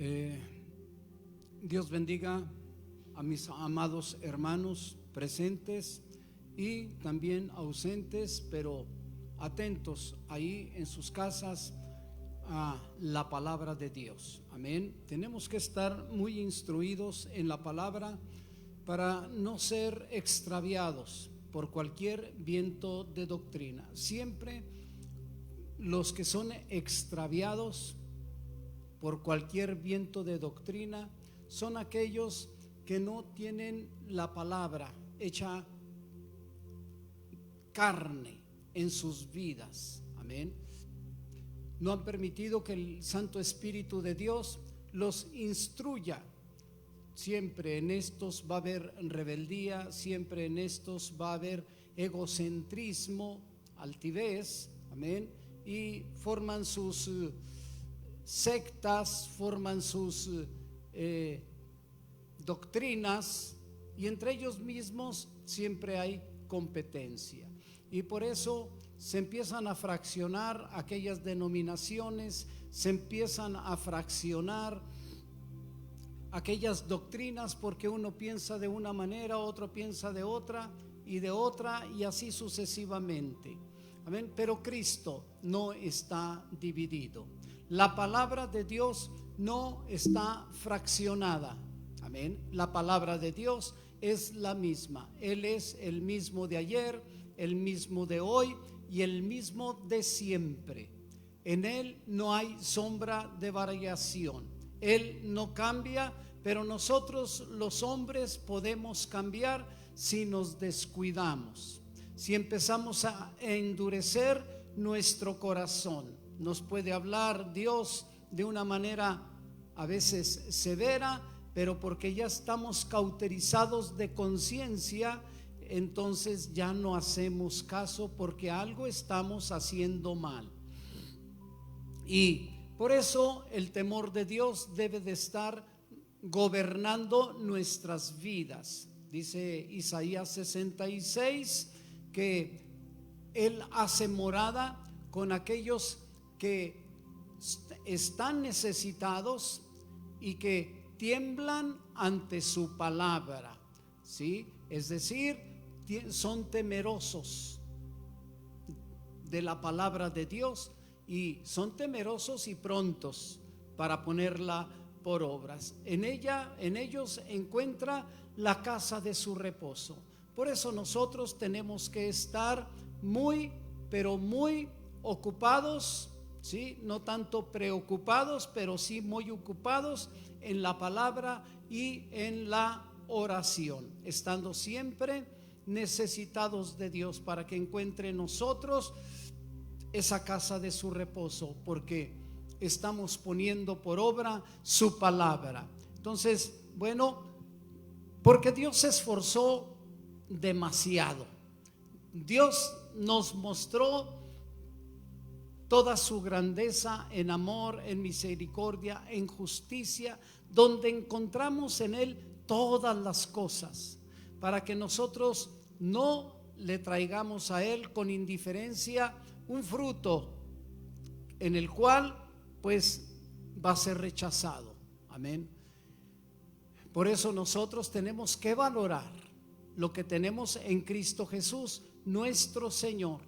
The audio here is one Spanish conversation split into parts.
Eh, Dios bendiga a mis amados hermanos presentes y también ausentes, pero atentos ahí en sus casas a la palabra de Dios. Amén. Tenemos que estar muy instruidos en la palabra para no ser extraviados por cualquier viento de doctrina. Siempre los que son extraviados por cualquier viento de doctrina son aquellos que no tienen la palabra hecha carne en sus vidas. Amén. No han permitido que el Santo Espíritu de Dios los instruya. Siempre en estos va a haber rebeldía, siempre en estos va a haber egocentrismo, altivez, amén, y forman sus sectas, forman sus doctrinas, y entre ellos mismos siempre hay competencia. Y por eso se empiezan a fraccionar aquellas denominaciones, se empiezan a fraccionar aquellas doctrinas, porque uno piensa de una manera, otro piensa de otra, y así sucesivamente. Amén. Pero Cristo no está dividido. La palabra de Dios no está fraccionada. Amén. La palabra de Dios es la misma. Él es el mismo de ayer, el mismo de hoy y el mismo de siempre. En Él no hay sombra de variación. Él no cambia, pero nosotros los hombres podemos cambiar si nos descuidamos. Si empezamos a endurecer nuestro corazón, nos puede hablar Dios de una manera a veces severa, pero porque ya estamos cauterizados de conciencia, entonces ya no hacemos caso porque algo estamos haciendo mal. Y por eso el temor de Dios debe de estar gobernando nuestras vidas. Dice Isaías 66 que Él hace morada con aquellos que están necesitados y que tiemblan ante su palabra, ¿sí? Es decir, son temerosos de la palabra de Dios y son temerosos y prontos para ponerla por obras. En ellos encuentra la casa de su reposo. Por eso nosotros tenemos que estar muy, pero muy ocupados, ¿sí? No tanto preocupados, pero sí muy ocupados en la palabra y en la oración, estando siempre necesitados de Dios para que encuentre en nosotros esa casa de su reposo, porque estamos poniendo por obra su palabra. Entonces, bueno, porque Dios se esforzó demasiado. Dios nos mostró toda su grandeza en amor, en misericordia, en justicia, donde encontramos en Él todas las cosas, para que nosotros no le traigamos a Él con indiferencia un fruto en el cual pues va a ser rechazado. Amén. Por eso nosotros tenemos que valorar lo que tenemos en Cristo Jesús, nuestro Señor,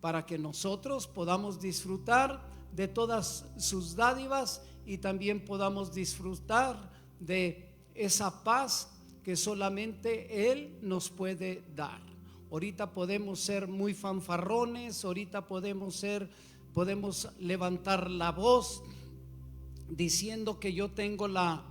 para que nosotros podamos disfrutar de todas sus dádivas y también podamos disfrutar de esa paz que solamente Él nos puede dar. Ahorita podemos ser muy fanfarrones, ahorita podemos levantar la voz diciendo que yo tengo la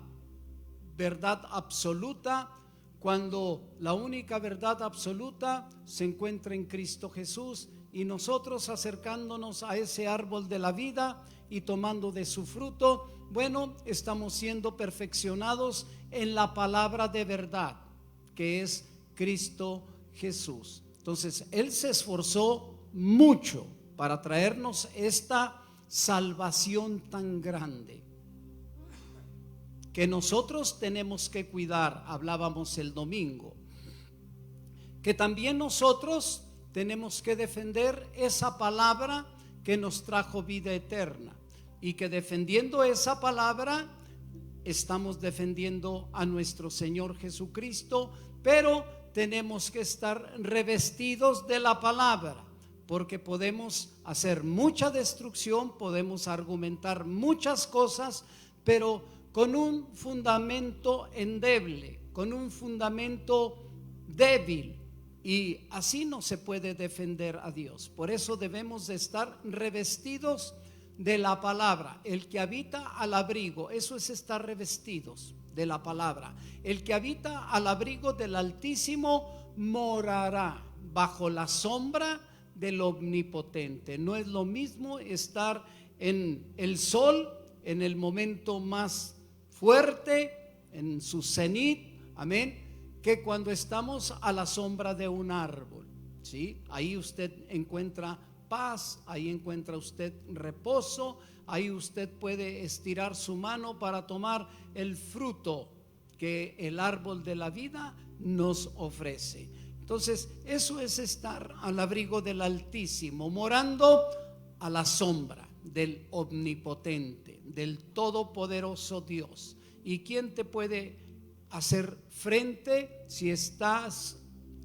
verdad absoluta, cuando la única verdad absoluta se encuentra en Cristo Jesús, y nosotros acercándonos a ese árbol de la vida y tomando de su fruto, bueno, estamos siendo perfeccionados en la palabra de verdad, que es Cristo Jesús. Entonces, Él se esforzó mucho para traernos esta salvación tan grande, que nosotros tenemos que cuidar. Hablábamos el domingo, que también nosotros tenemos que defender esa palabra que nos trajo vida eterna, y que defendiendo esa palabra estamos defendiendo a nuestro Señor Jesucristo, pero tenemos que estar revestidos de la palabra, porque podemos hacer mucha destrucción, podemos argumentar muchas cosas, pero con un fundamento endeble, con un fundamento débil, y así no se puede defender a Dios. Por eso debemos de estar revestidos de la palabra. El que habita al abrigo, eso es estar revestidos de la palabra. El que habita al abrigo del Altísimo morará bajo la sombra del Omnipotente. No es lo mismo estar en el sol en el momento más fuerte, en su cenit, amén, que cuando estamos a la sombra de un árbol, ¿sí? Ahí usted encuentra paz, ahí encuentra usted reposo, ahí usted puede estirar su mano para tomar el fruto que el árbol de la vida nos ofrece. Entonces, eso es estar al abrigo del Altísimo, morando a la sombra del Omnipotente, del Todopoderoso Dios. ¿Y quién te puede hacer frente si estás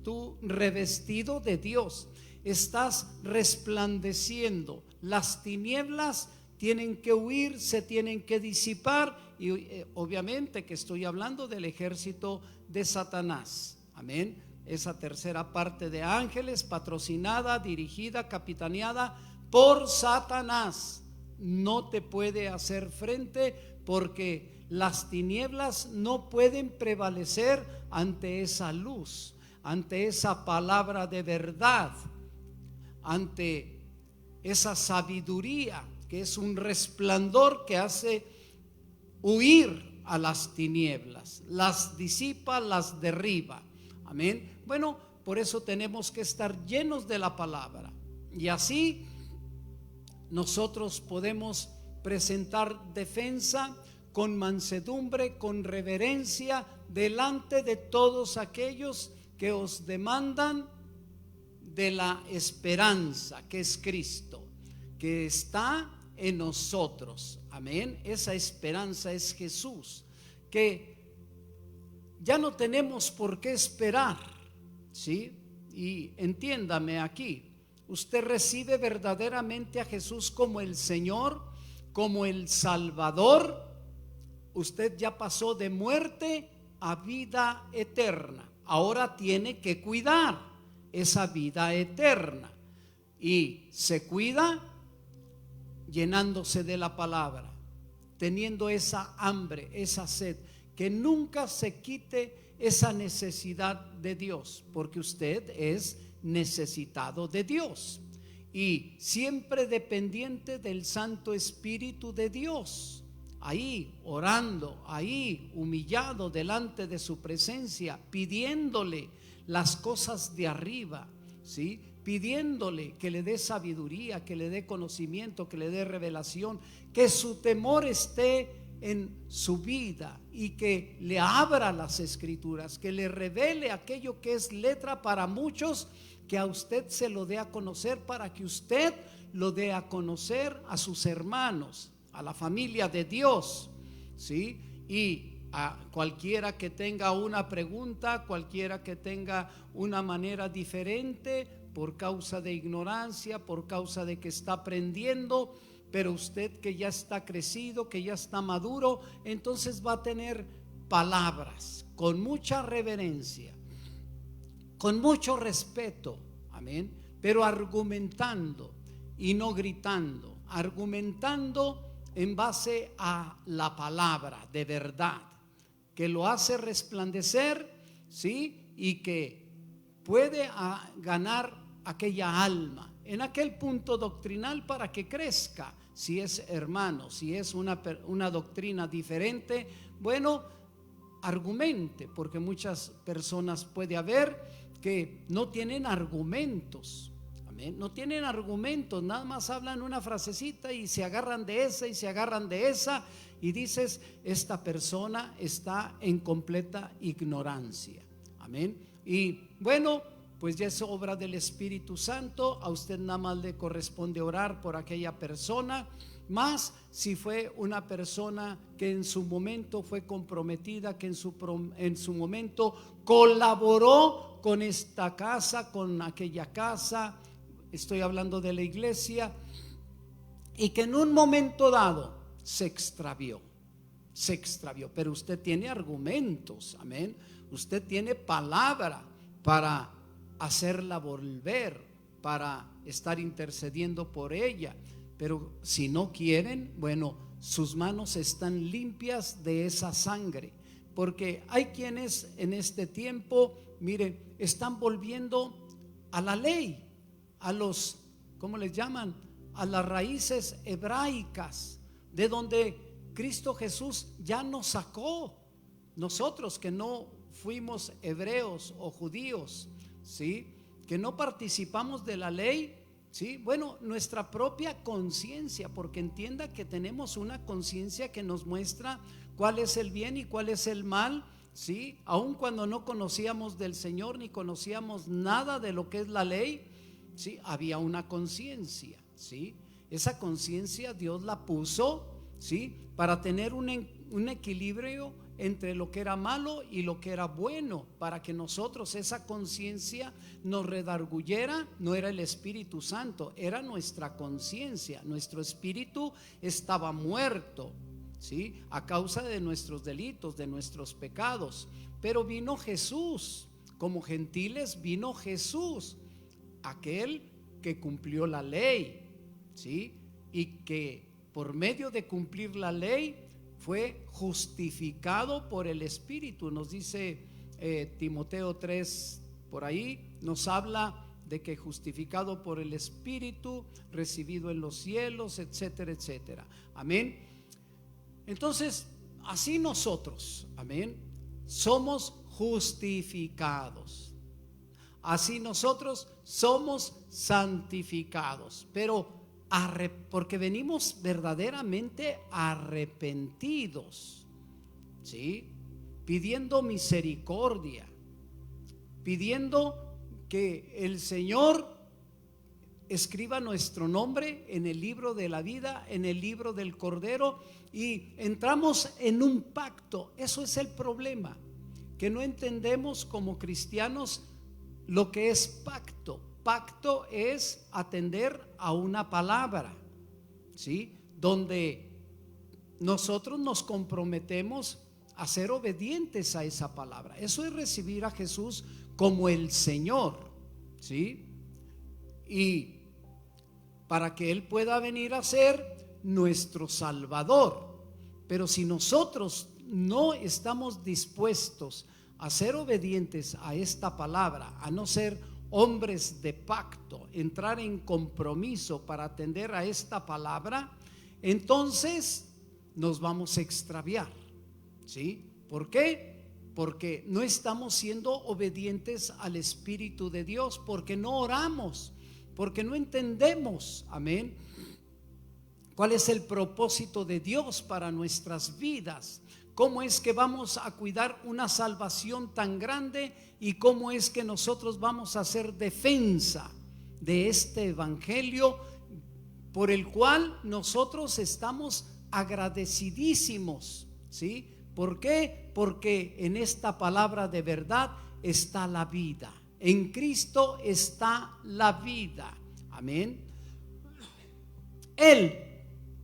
tú revestido de Dios? Estás resplandeciendo. Las tinieblas tienen que huir, se tienen que disipar, y obviamente que estoy hablando del ejército de Satanás, amén. Esa tercera parte de ángeles, patrocinada, dirigida, capitaneada por Satanás, no te puede hacer frente, porque las tinieblas no pueden prevalecer ante esa luz, ante esa palabra de verdad, ante esa sabiduría que es un resplandor que hace huir a las tinieblas, las disipa, las derriba, amén. Bueno, por eso tenemos que estar llenos de la palabra, y así nosotros podemos presentar defensa con mansedumbre, con reverencia, delante de todos aquellos que os demandan de la esperanza que es Cristo, que está en nosotros, amén. Esa esperanza es Jesús, que ya no tenemos por qué esperar, ¿sí? Y entiéndame aquí, usted recibe verdaderamente a Jesús como el Señor, como el Salvador, usted ya pasó de muerte a vida eterna. Ahora tiene que cuidar esa vida eterna, y se cuida llenándose de la palabra, teniendo esa hambre, esa sed, que nunca se quite esa necesidad de Dios, porque usted es necesitado de Dios y siempre dependiente del Santo Espíritu de Dios, ahí orando, ahí humillado delante de su presencia, pidiéndole las cosas de arriba, ¿sí? Pidiéndole que le dé sabiduría, que le dé conocimiento, que le dé revelación, que su temor esté en su vida y que le abra las escrituras, que le revele aquello que es letra para muchos, que a usted se lo dé a conocer, para que usted lo dé a conocer a sus hermanos, a la familia de Dios, ¿sí? Y a cualquiera que tenga una pregunta, cualquiera que tenga una manera diferente, por causa de ignorancia, por causa de que está aprendiendo, pero usted que ya está crecido, que ya está maduro, entonces va a tener palabras con mucha reverencia, con mucho respeto, amén, pero argumentando y no gritando, argumentando en base a la palabra de verdad, que lo hace resplandecer, ¿sí? Y que puede ganar aquella alma en aquel punto doctrinal para que crezca. Si es hermano, si es una doctrina diferente, bueno, argumente, porque muchas personas puede haber que no tienen argumentos, amén, no tienen argumentos, nada más hablan una frasecita y se agarran de esa y se agarran de esa, y dices, esta persona está en completa ignorancia, amén. Y bueno, pues ya es obra del Espíritu Santo, a usted nada más le corresponde orar por aquella persona Más si fue una persona que en su momento fue comprometida, que en su momento colaboró con esta casa, con aquella casa, estoy hablando de la iglesia, y que en un momento dado se extravió, pero usted tiene argumentos, amén, usted tiene palabra para hacerla volver, para estar intercediendo por ella. Pero si no quieren, bueno, sus manos están limpias de esa sangre, porque hay quienes en este tiempo, mire, están volviendo a la ley, a los, ¿cómo les llaman? A las raíces hebraicas, de donde Cristo Jesús ya nos sacó. Nosotros que no fuimos hebreos o judíos, ¿sí?, que no participamos de la ley, ¿sí? Bueno, nuestra propia conciencia, porque entienda que tenemos una conciencia que nos muestra cuál es el bien y cuál es el mal, ¿sí? Aun cuando no conocíamos del Señor ni conocíamos nada de lo que es la ley, ¿sí? Había una conciencia, ¿sí? Esa conciencia Dios la puso, ¿sí?, para tener un equilibrio entre lo que era malo y lo que era bueno, para que nosotros esa conciencia nos redarguyera. No era el Espíritu Santo, era nuestra conciencia. Nuestro espíritu estaba muerto, ¿sí?, a causa de nuestros delitos, de nuestros pecados. Pero vino Jesús, como gentiles vino Jesús, aquel que cumplió la ley, ¿sí?, y que por medio de cumplir la ley fue justificado por el Espíritu. Nos dice Timoteo 3, por ahí nos habla de que justificado por el Espíritu, recibido en los cielos, etcétera, etcétera. Amén. Entonces, así nosotros, amén, somos justificados. Así nosotros somos santificados, pero porque venimos verdaderamente arrepentidos, ¿sí?, pidiendo misericordia, pidiendo que el Señor escriba nuestro nombre en el libro de la vida, en el libro del Cordero, y entramos en un pacto. Eso es el problema, que no entendemos como cristianos lo que es pacto. Pacto es atender a una palabra, ¿sí?, donde nosotros nos comprometemos a ser obedientes a esa palabra. Eso es recibir a Jesús como el Señor, ¿sí?, y para que Él pueda venir a ser nuestro Salvador. Pero si nosotros no estamos dispuestos a ser obedientes a esta palabra, a no ser hombres de pacto, entrar en compromiso para atender a esta palabra, entonces nos vamos a extraviar, ¿sí? ¿Por qué? Porque no estamos siendo obedientes al Espíritu de Dios, porque no oramos, porque no entendemos, amén, cuál es el propósito de Dios para nuestras vidas. ¿Cómo es que vamos a cuidar una salvación tan grande? ¿Y cómo es que nosotros vamos a hacer defensa de este evangelio por el cual nosotros estamos agradecidísimos? ¿Sí? ¿Por qué? Porque en esta palabra de verdad está la vida. En Cristo está la vida. Amén. Él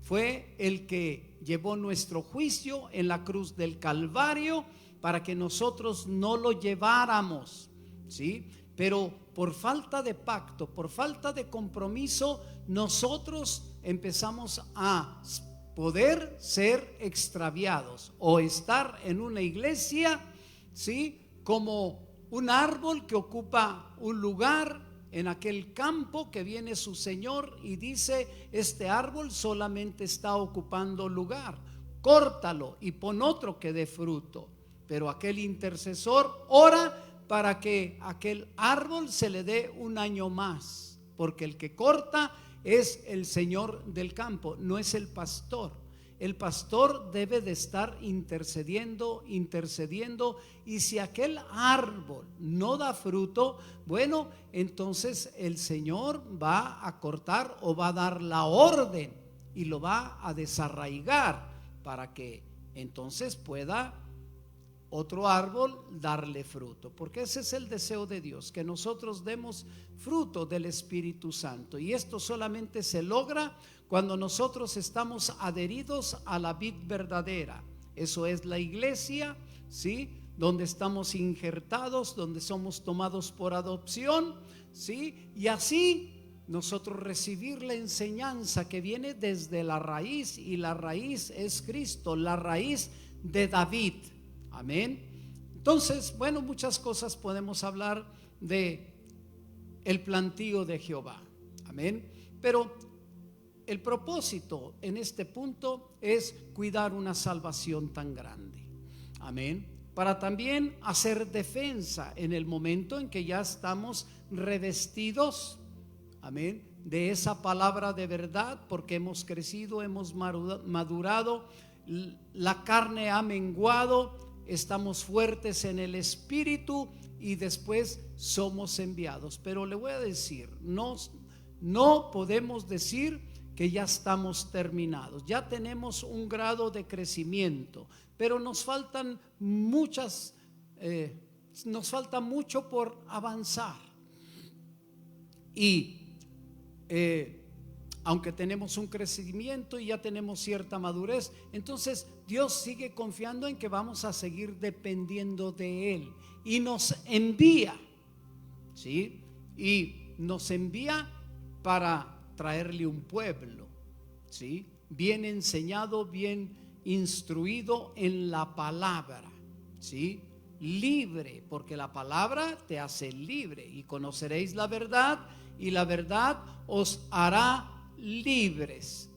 fue el que llevó nuestro juicio en la cruz del Calvario para que nosotros no lo lleváramos, ¿sí? Pero por falta de pacto, por falta de compromiso, nosotros empezamos a poder ser extraviados o estar en una iglesia, ¿sí?, como un árbol que ocupa un lugar en aquel campo, que viene su Señor y dice: este árbol solamente está ocupando lugar, córtalo y pon otro que dé fruto. Pero aquel intercesor ora para que aquel árbol se le dé un año más, porque el que corta es el Señor del campo, no es el pastor. El pastor debe de estar intercediendo, y si aquel árbol no da fruto, bueno, entonces el Señor va a cortar o va a dar la orden y lo va a desarraigar para que entonces pueda otro árbol darle fruto, porque ese es el deseo de Dios, que nosotros demos fruto del Espíritu Santo, y esto solamente se logra cuando nosotros estamos adheridos a la vid verdadera. Eso es la iglesia, ¿sí? Donde estamos injertados, donde somos tomados por adopción, ¿sí? Y así nosotros recibir la enseñanza que viene desde la raíz, y la raíz es Cristo, la raíz de David. Amén. Entonces, bueno, muchas cosas podemos hablar de el plantío de Jehová. Amén. Pero el propósito en este punto es cuidar una salvación tan grande. Amén. Para también hacer defensa en el momento en que ya estamos revestidos, amén, de esa palabra de verdad, porque hemos crecido, hemos madurado, la carne ha menguado, estamos fuertes en el espíritu y después somos enviados. Pero le voy a decir, no podemos decir que ya estamos terminados. Ya tenemos un grado de crecimiento, pero nos faltan nos falta mucho por avanzar. Y aunque tenemos un crecimiento y ya tenemos cierta madurez, entonces Dios sigue confiando en que vamos a seguir dependiendo de Él, y nos envía, ¿sí? Y nos envía para traerle un pueblo, ¿sí? Bien enseñado, bien instruido en la palabra, ¿sí? Libre, porque la palabra te hace libre, y conoceréis la verdad, y la verdad os hará libres.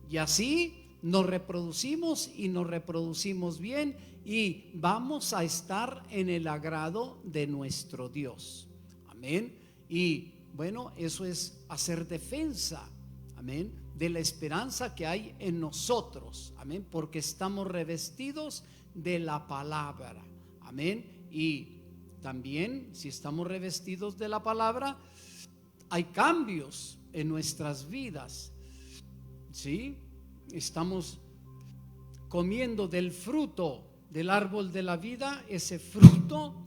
Y así nos reproducimos, y nos reproducimos bien, y vamos a estar en el agrado de nuestro Dios. Amén. Y bueno, eso es hacer defensa, amén, de la esperanza que hay en nosotros. Amén. Porque estamos revestidos de la palabra. Amén. Y también, si estamos revestidos de la palabra, hay cambios en nuestras vidas, ¿sí? Estamos comiendo del fruto del árbol de la vida. Ese fruto,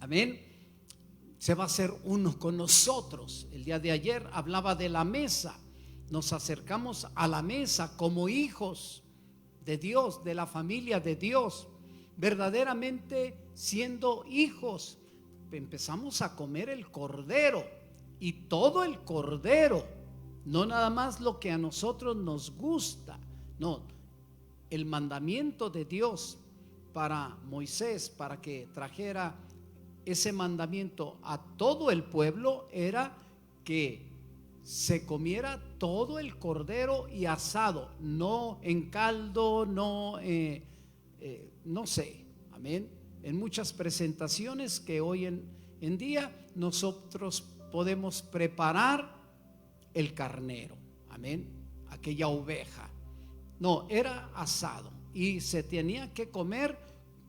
amén, se va a hacer uno con nosotros. El día de ayer hablaba de la mesa. Nos acercamos a la mesa como hijos de Dios, de la familia de Dios, verdaderamente siendo hijos. Empezamos a comer el cordero, y todo el cordero, no nada más lo que a nosotros nos gusta. No, el mandamiento de Dios para Moisés, para que trajera ese mandamiento a todo el pueblo, era que se comiera todo el cordero y asado, no en caldo, no sé, amén. En muchas presentaciones que hoy en día nosotros podemos preparar el carnero, amén, aquella oveja. No, era asado y se tenía que comer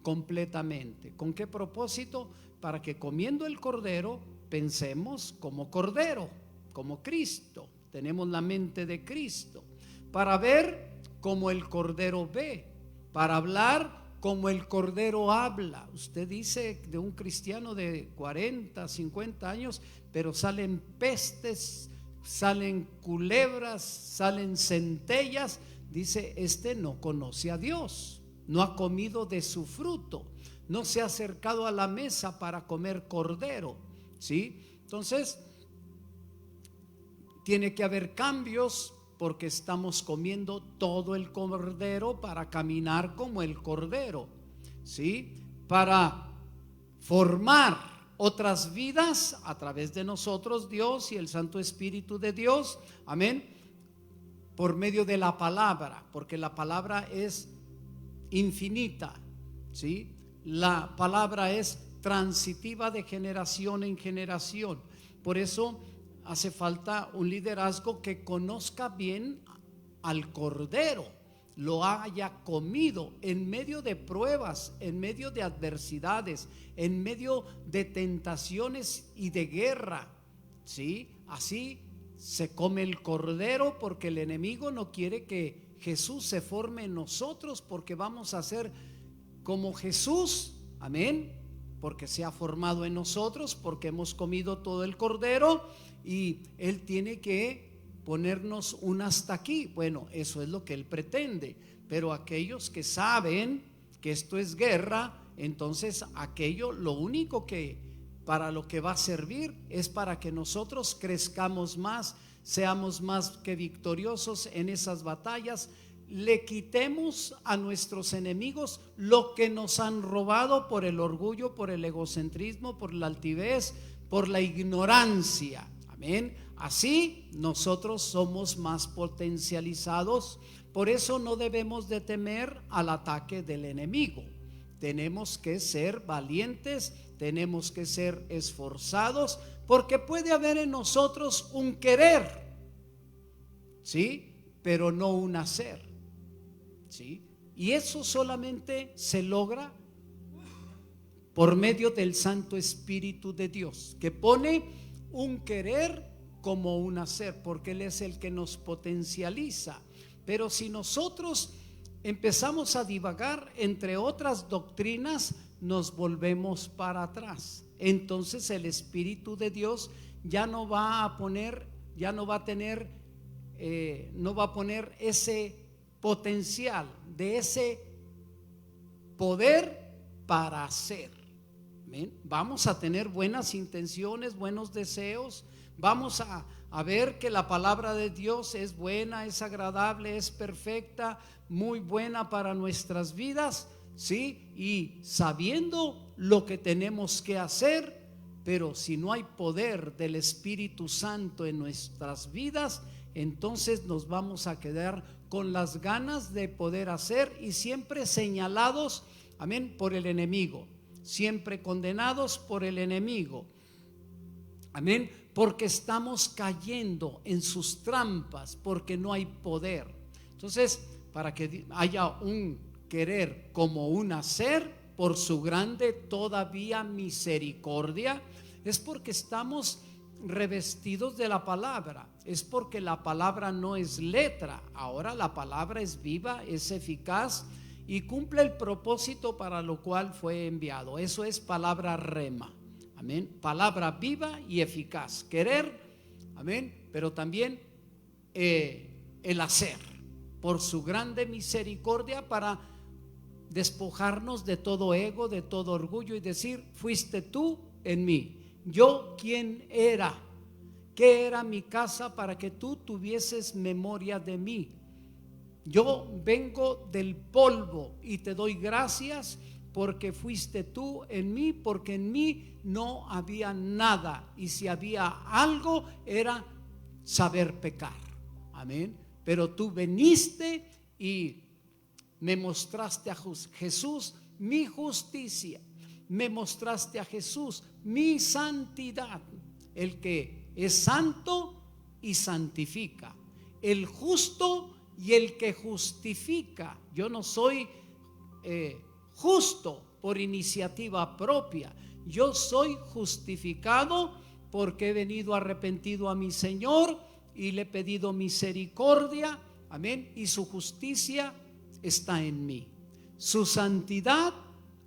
completamente. ¿Con qué propósito? Para que comiendo el cordero pensemos como cordero, como Cristo. Tenemos la mente de Cristo, para ver como el cordero ve, para hablar como el cordero habla. Usted dice de un cristiano de 40, 50 años, pero salen pestes, salen culebras, salen centellas. Dice, este no conoce a Dios, no ha comido de su fruto, no se ha acercado a la mesa para comer cordero, ¿sí? Entonces tiene que haber cambios, porque estamos comiendo todo el cordero para caminar como el cordero, ¿sí? Para formar otras vidas a través de nosotros, Dios y el Santo Espíritu de Dios, amén, por medio de la palabra, porque la palabra es infinita, ¿sí? La palabra es transitiva de generación en generación. Por eso hace falta un liderazgo que conozca bien al cordero, lo haya comido en medio de pruebas, en medio de adversidades, en medio de tentaciones y de guerra, ¿sí? así se come el cordero, porque el enemigo no quiere que Jesús se forme en nosotros, porque vamos a ser como Jesús, amén, porque se ha formado en nosotros, porque hemos comido todo el cordero, y Él tiene que ponernos un hasta aquí. Bueno, eso es lo que Él pretende, pero aquellos que saben que esto es guerra, entonces aquello, lo único que para lo que va a servir es para que nosotros crezcamos más, seamos más que victoriosos en esas batallas, le quitemos a nuestros enemigos lo que nos han robado por el orgullo, por el egocentrismo, por la altivez, por la ignorancia. Amén. Así nosotros somos más potencializados. Por eso no debemos de temer al ataque del enemigo. Tenemos que ser valientes, tenemos que ser esforzados, porque puede haber en nosotros un querer, ¿sí? Pero no un hacer, ¿sí? Y eso solamente se logra por medio del Santo Espíritu de Dios, que pone un querer como un hacer, porque Él es el que nos potencializa. Pero si nosotros empezamos a divagar entre otras doctrinas, nos volvemos para atrás. Entonces el Espíritu de Dios ya no va a poner, ya no va a tener, no va a poner ese potencial, de ese poder para hacer. ¿Ven? Vamos a tener buenas intenciones, buenos deseos, vamos a ver que la palabra de Dios es buena, es agradable, es perfecta, muy buena para nuestras vidas, ¿sí? Y sabiendo lo que tenemos que hacer, pero si no hay poder del Espíritu Santo en nuestras vidas, entonces nos vamos a quedar con las ganas de poder hacer y siempre señalados, amén, por el enemigo, siempre condenados por el enemigo, amén, porque estamos cayendo en sus trampas, porque no hay poder. Entonces, para que haya un querer como un hacer, por su grande todavía misericordia, es porque estamos revestidos de la palabra, es porque la palabra no es letra, ahora la palabra es viva, es eficaz y cumple el propósito para lo cual fue enviado. Eso es palabra rema, amén, palabra viva y eficaz, querer, amén, pero también el hacer, por su grande misericordia, para despojarnos de todo ego, de todo orgullo y decir: fuiste tú en mí. Yo, ¿quién era? ¿Qué era mi casa para que tú tuvieses memoria de mí? Yo vengo del polvo y te doy gracias porque fuiste tú en mí, porque en mí no había nada, y si había algo era saber pecar, amén. Pero tú viniste y me mostraste a Jesús mi justicia, me mostraste a Jesús mi santidad, el que es santo y santifica, el justo y el que justifica. Yo no soy justo por iniciativa propia, yo soy justificado porque he venido arrepentido a mi Señor y le he pedido misericordia, amén, y su justicia está en mí. Su santidad,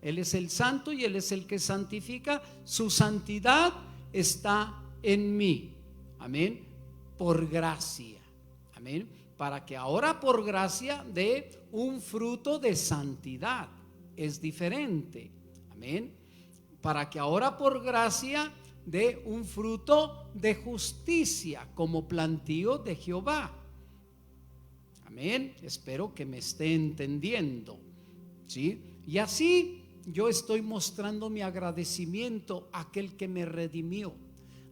Él es el santo y Él es el que santifica, su santidad está en mí, amén, por gracia, amén, para que ahora por gracia dé un fruto de santidad. Es diferente, amén, para que ahora por gracia dé un fruto de justicia como plantío de Jehová. Amén, espero que me esté entendiendo, ¿sí? Y así yo estoy mostrando mi agradecimiento a aquel que me redimió,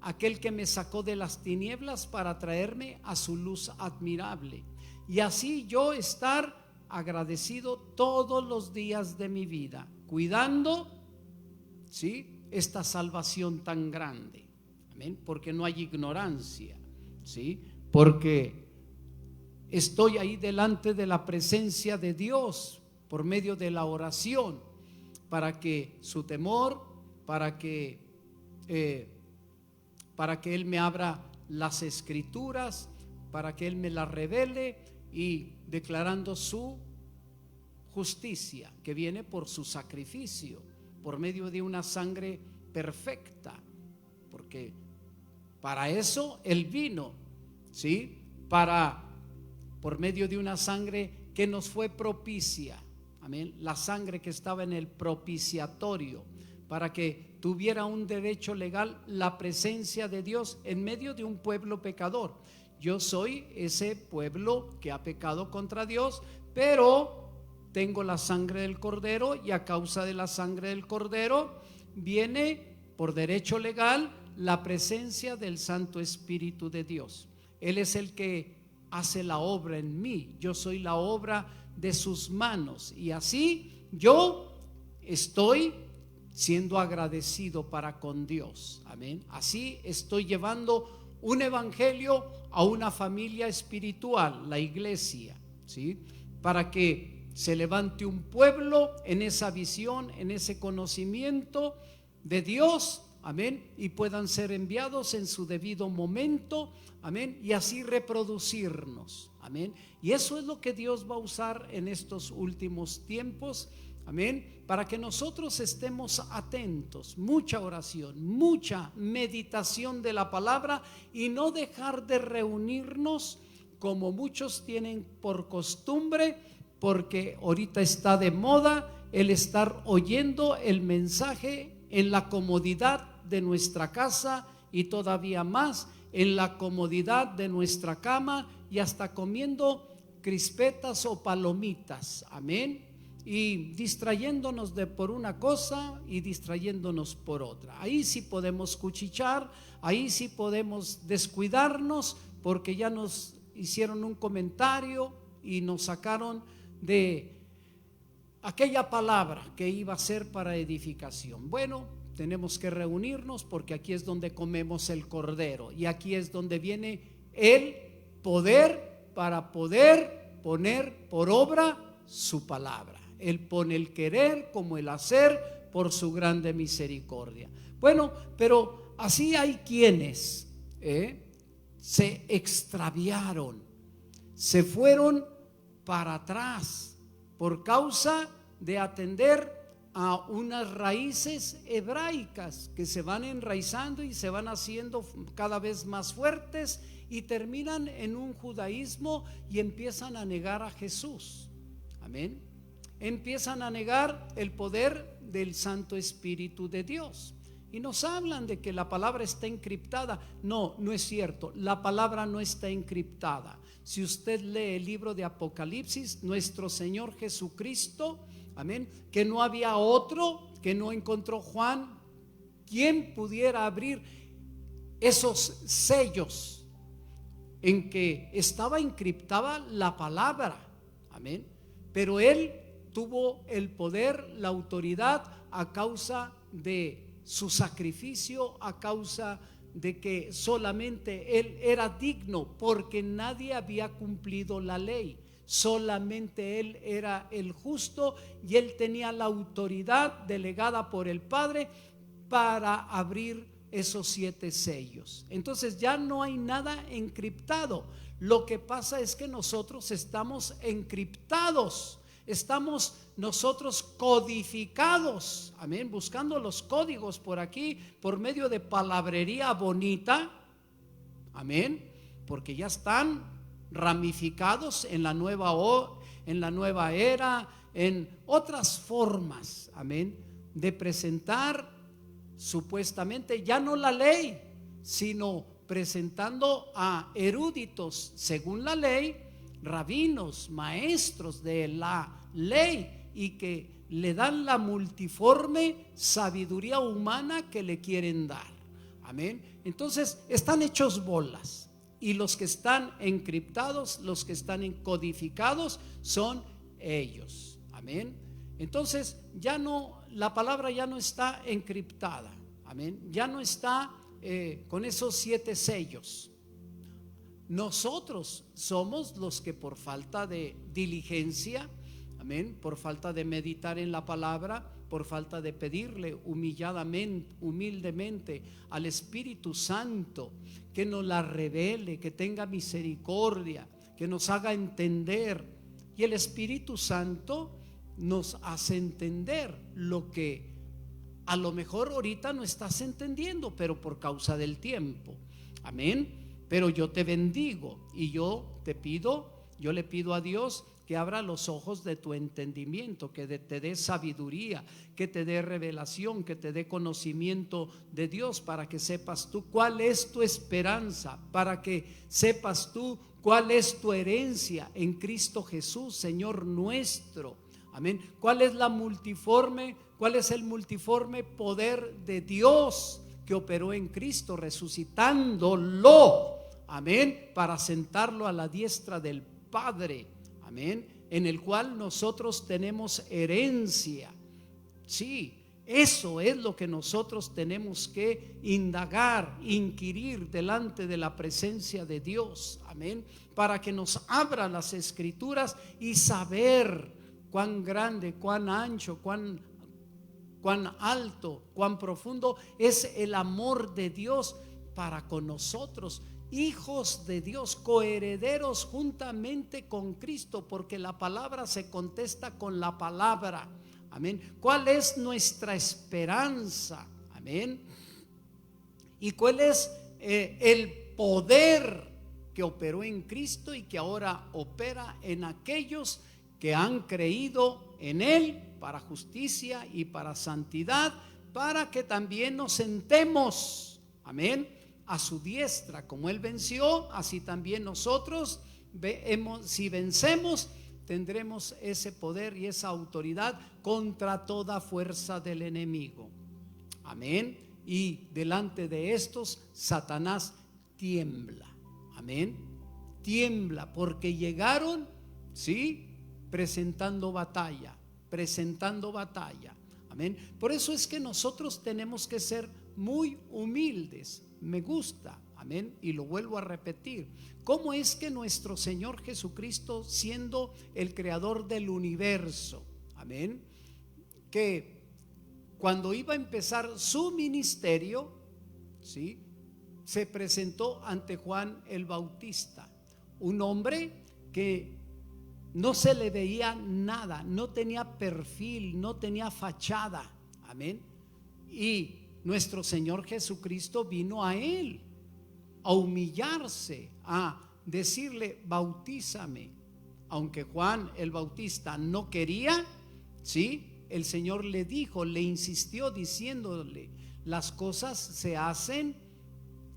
aquel que me sacó de las tinieblas para traerme a su luz admirable, y así yo estar agradecido todos los días de mi vida, cuidando, ¿sí?, esta salvación tan grande, amén, porque no hay ignorancia, ¿sí?, porque estoy ahí delante de la presencia de Dios por medio de la oración, para que su temor, para que Él me abra las escrituras, para que Él me las revele, y declarando su justicia que viene por su sacrificio, por medio de una sangre perfecta, porque para eso Él vino, ¿sí? Por medio de una sangre que nos fue propicia, amén, la sangre que estaba en el propiciatorio, para que tuviera un derecho legal la presencia de Dios en medio de un pueblo pecador. Yo soy ese pueblo que ha pecado contra Dios, pero tengo la sangre del Cordero, y a causa de la sangre del Cordero viene por derecho legal la presencia del Santo Espíritu de Dios. Él es el que hace la obra en mí, yo soy la obra de sus manos, y así yo estoy siendo agradecido para con Dios, amén. Así estoy llevando un evangelio a una familia espiritual, la iglesia, ¿sí? Para que se levante un pueblo en esa visión, en ese conocimiento de Dios, amén, y puedan ser enviados en su debido momento, amén, y así reproducirnos, amén. Y eso es lo que Dios va a usar en estos últimos tiempos, amén, para que nosotros estemos atentos, mucha oración, mucha meditación de la palabra, y no dejar de reunirnos como muchos tienen por costumbre, porque ahorita está de moda el estar oyendo el mensaje en la comodidad de nuestra casa, y todavía más en la comodidad de nuestra cama, y hasta comiendo crispetas o palomitas, amén, y distrayéndonos por una cosa y distrayéndonos por otra. Ahí sí podemos cuchichar, ahí sí podemos descuidarnos, porque ya nos hicieron un comentario y nos sacaron de aquella palabra que iba a ser para edificación. Bueno, tenemos que reunirnos, porque aquí es donde comemos el Cordero, y aquí es donde viene el poder para poder poner por obra su palabra. Él pone el querer como el hacer por su grande misericordia. Bueno, pero así hay quienes se extraviaron, se fueron para atrás por causa de atender a unas raíces hebraicas que se van enraizando y se van haciendo cada vez más fuertes, y terminan en un judaísmo y empiezan a negar a Jesús, amén. Empiezan a negar el poder del Santo Espíritu de Dios, y nos hablan de que la palabra está encriptada. No, no es cierto, la palabra no está encriptada. Si usted lee el libro de Apocalipsis, nuestro Señor Jesucristo, amén, que no había otro, que no encontró Juan quien pudiera abrir esos sellos en que estaba encriptada la palabra, amén, pero él tuvo el poder, la autoridad, a causa de su sacrificio, a causa de que solamente él era digno, porque nadie había cumplido la ley. Solamente él era el justo, y él tenía la autoridad delegada por el Padre para abrir esos 7 sellos. Entonces ya no hay nada encriptado. Lo que pasa es que nosotros estamos encriptados, estamos nosotros codificados, amén, buscando los códigos por aquí por medio de palabrería bonita, amén, porque ya están ramificados en la nueva era, en otras formas, amén, de presentar supuestamente ya no la ley, sino presentando a eruditos según la ley, rabinos, maestros de la ley, y que le dan la multiforme sabiduría humana que le quieren dar, amén. Entonces están hechos bolas, y los que están encriptados, los que están encodificados son ellos, amén. Entonces ya no, la palabra ya no está encriptada, amén, ya no está con esos 7 sellos. Nosotros somos los que por falta de diligencia, amén, por falta de meditar en la palabra, por falta de pedirle humildemente al Espíritu Santo que nos la revele, que tenga misericordia, que nos haga entender. Y el Espíritu Santo nos hace entender lo que a lo mejor ahorita no estás entendiendo, pero por causa del tiempo, amén. Pero yo te bendigo y yo le pido a Dios que abra los ojos de tu entendimiento, que te dé sabiduría, que te dé revelación, que te dé conocimiento de Dios, para que sepas tú cuál es tu esperanza, para que sepas tú cuál es tu herencia en Cristo Jesús, Señor nuestro. Amén. ¿Cuál es el multiforme poder de Dios que operó en Cristo, resucitándolo? Amén. Para sentarlo a la diestra del Padre. Amén. En el cual nosotros tenemos herencia. Sí, eso es lo que nosotros tenemos que indagar, inquirir delante de la presencia de Dios. Amén. Para que nos abra las Escrituras y saber cuán grande, cuán ancho, cuán alto, cuán profundo es el amor de Dios para con nosotros, hijos de Dios, coherederos juntamente con Cristo, porque la palabra se contesta con la palabra. Amén. ¿Cuál es nuestra esperanza? Amén. ¿Y cuál es el poder que operó en Cristo y que ahora opera en aquellos que han creído en Él para justicia y para santidad, para que también nos sentemos, amén, a su diestra? Como Él venció, así también nosotros, si vencemos, tendremos ese poder y esa autoridad contra toda fuerza del enemigo. Amén. Y delante de estos, Satanás tiembla. Amén. Tiembla porque llegaron, ¿sí?, presentando batalla. Amén. Por eso es que nosotros tenemos que ser muy humildes. Me gusta, amén, y lo vuelvo a repetir. ¿Cómo es que nuestro Señor Jesucristo, siendo el creador del universo, amén, que cuando iba a empezar su ministerio, ¿sí?, se presentó ante Juan el Bautista, un hombre que no se le veía nada, no tenía perfil, no tenía fachada, amén, y nuestro Señor Jesucristo vino a él a humillarse, a decirle: bautízame. Aunque Juan el Bautista no quería, ¿sí?, el Señor le dijo, le insistió diciéndole: las cosas se hacen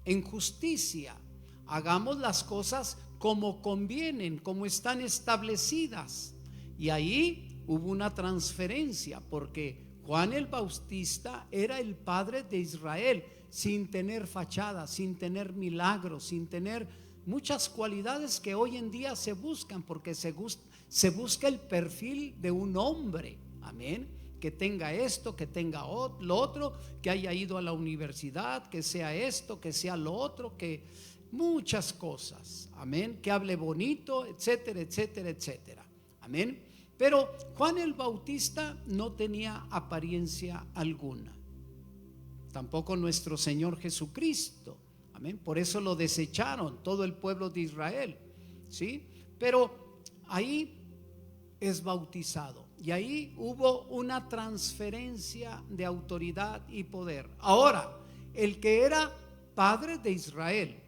en justicia, hagamos las cosas como convienen, como están establecidas. Y ahí hubo una transferencia, porque Juan el Bautista era el padre de Israel, sin tener fachada, sin tener milagros, sin tener muchas cualidades que hoy en día se buscan, porque se busca el perfil de un hombre, amén, que tenga esto, que tenga lo otro, que haya ido a la universidad, que sea esto, que sea lo otro, que muchas cosas, amén, que hable bonito, etcétera, etcétera, etcétera, amén. Pero Juan el Bautista no tenía apariencia alguna, tampoco nuestro Señor Jesucristo, amén. Por eso lo desecharon todo el pueblo de Israel, ¿sí? Pero ahí es bautizado y ahí hubo una transferencia de autoridad y poder. Ahora, el que era padre de Israel,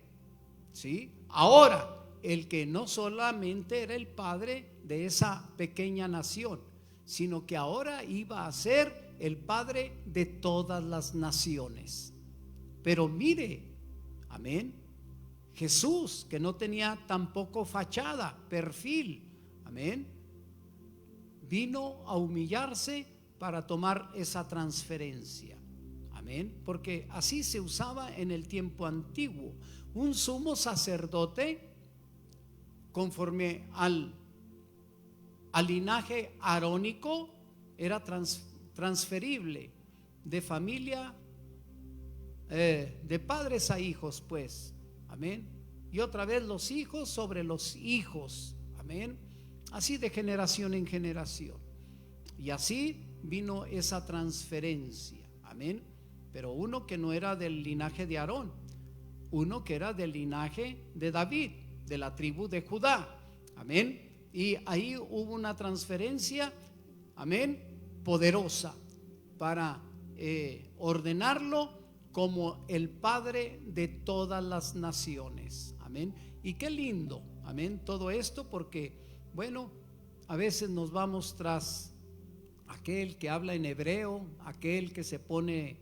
¿sí?, ahora el que no solamente era el padre de esa pequeña nación, sino que ahora iba a ser el padre de todas las naciones. Pero mire, amén, Jesús, que no tenía tampoco fachada, perfil, amén, vino a humillarse para tomar esa transferencia, amén, porque así se usaba en el tiempo antiguo. Un sumo sacerdote, conforme al linaje arónico, era transferible de familia, de padres a hijos, pues, amén, y otra vez los hijos sobre los hijos, amén. así de generación en generación. Y así vino esa transferencia, amén. Pero uno que no era del linaje de Aarón, uno que era del linaje de David, de la tribu de Judá, amén. Y ahí hubo una transferencia, amén, poderosa para ordenarlo como el Padre de todas las naciones, amén. Y qué lindo, amén, todo esto, porque bueno, a veces nos vamos tras aquel que habla en hebreo, aquel que se pone,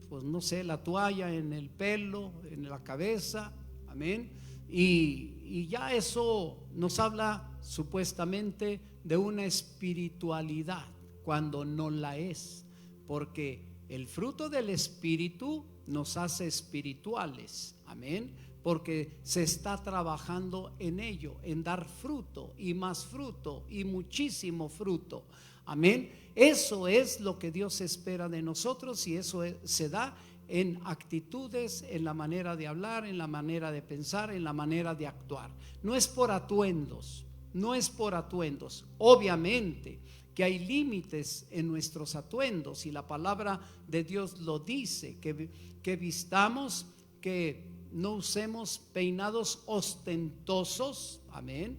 pues no sé, la toalla en el pelo, en la cabeza, amén. Y ya eso nos habla supuestamente de una espiritualidad cuando no la es, porque el fruto del Espíritu nos hace espirituales, amén, porque se está trabajando en ello, en dar fruto y más fruto y muchísimo fruto, amén. Eso es lo que Dios espera de nosotros, y eso se da en actitudes, en la manera de hablar, en la manera de pensar, en la manera de actuar. No es por atuendos, no es por atuendos. Obviamente que hay límites en nuestros atuendos, y la palabra de Dios lo dice, que vistamos, que no usemos peinados ostentosos, amén.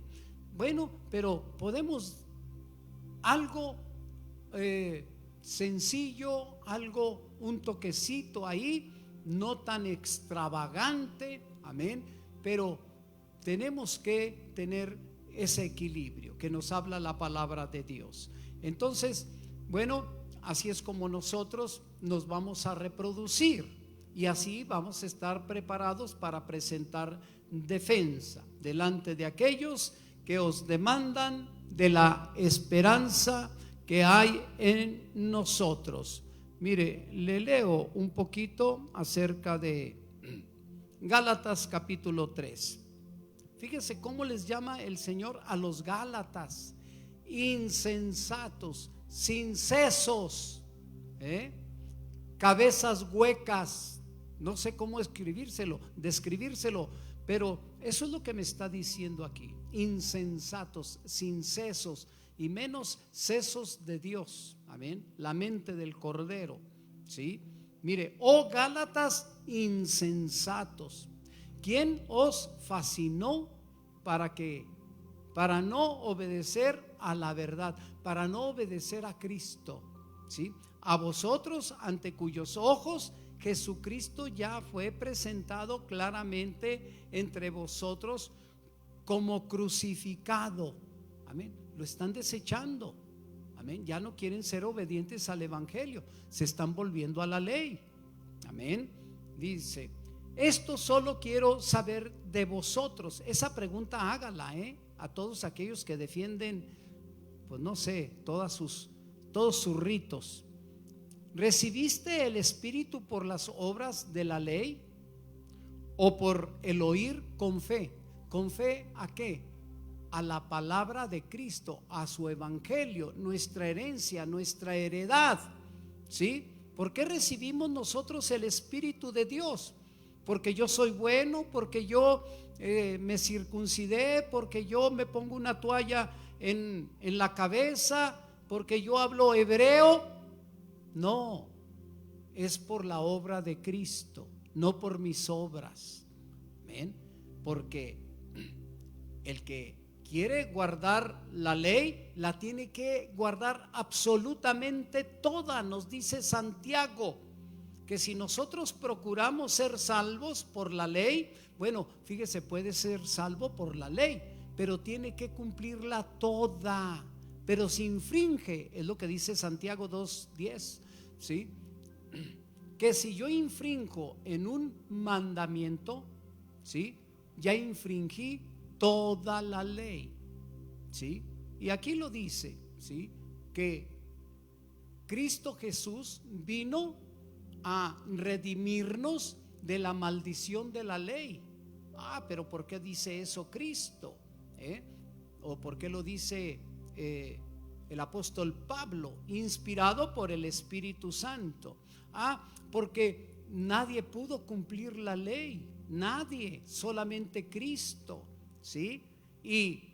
Bueno, pero podemos algo sencillo, algo, un toquecito ahí, no tan extravagante, amén, pero tenemos que tener ese equilibrio que nos habla la palabra de Dios. Entonces, bueno, así es como nosotros nos vamos a reproducir, y así vamos a estar preparados para presentar defensa delante de aquellos que os demandan de la esperanza que hay en nosotros. Mire, le leo un poquito acerca de Gálatas capítulo 3. Fíjese cómo les llama el Señor a los Gálatas: insensatos, sin sesos, cabezas huecas. No sé cómo describírselo, pero eso es lo que me está diciendo aquí: insensatos, sin sesos, y menos sesos de Dios, amén, la mente del Cordero, ¿sí? Mire, oh Gálatas insensatos, ¿quién os fascinó para no obedecer a la verdad, para no obedecer a Cristo, ¿sí? A vosotros, ante cuyos ojos Jesucristo ya fue presentado claramente entre vosotros como crucificado, amén. Lo están desechando, amén. Ya no quieren ser obedientes al evangelio, se están volviendo a la ley, amén. Dice: esto solo quiero saber de vosotros. Esa pregunta hágala a todos aquellos que defienden, pues no sé, todos sus ritos. ¿Recibiste el Espíritu por las obras de la ley o por el oír con fe? ¿Con fe a qué? A la palabra de Cristo, a su evangelio, nuestra herencia, nuestra heredad, ¿sí? ¿Por qué recibimos nosotros el Espíritu de Dios? Porque yo soy bueno, porque yo me circuncidé, porque yo me pongo una toalla en la cabeza, porque yo hablo hebreo. No, es por la obra de Cristo, no por mis obras, ¿ven? Porque el que quiere guardar la ley, la tiene que guardar absolutamente toda. Nos dice Santiago que si nosotros procuramos ser salvos por la ley, bueno, fíjese, puede ser salvo por la ley, pero tiene que cumplirla toda. Pero si infringe, es lo que dice Santiago 2:10, ¿sí? Que si yo infrinjo en un mandamiento, ¿sí?, ya infringí toda la ley, ¿sí? Y aquí lo dice, ¿sí?, que Cristo Jesús vino a redimirnos de la maldición de la ley. Pero ¿por qué dice eso Cristo? ¿O por qué lo dice el apóstol Pablo, inspirado por el Espíritu Santo? Porque nadie pudo cumplir la ley, nadie, solamente Cristo, ¿sí? Y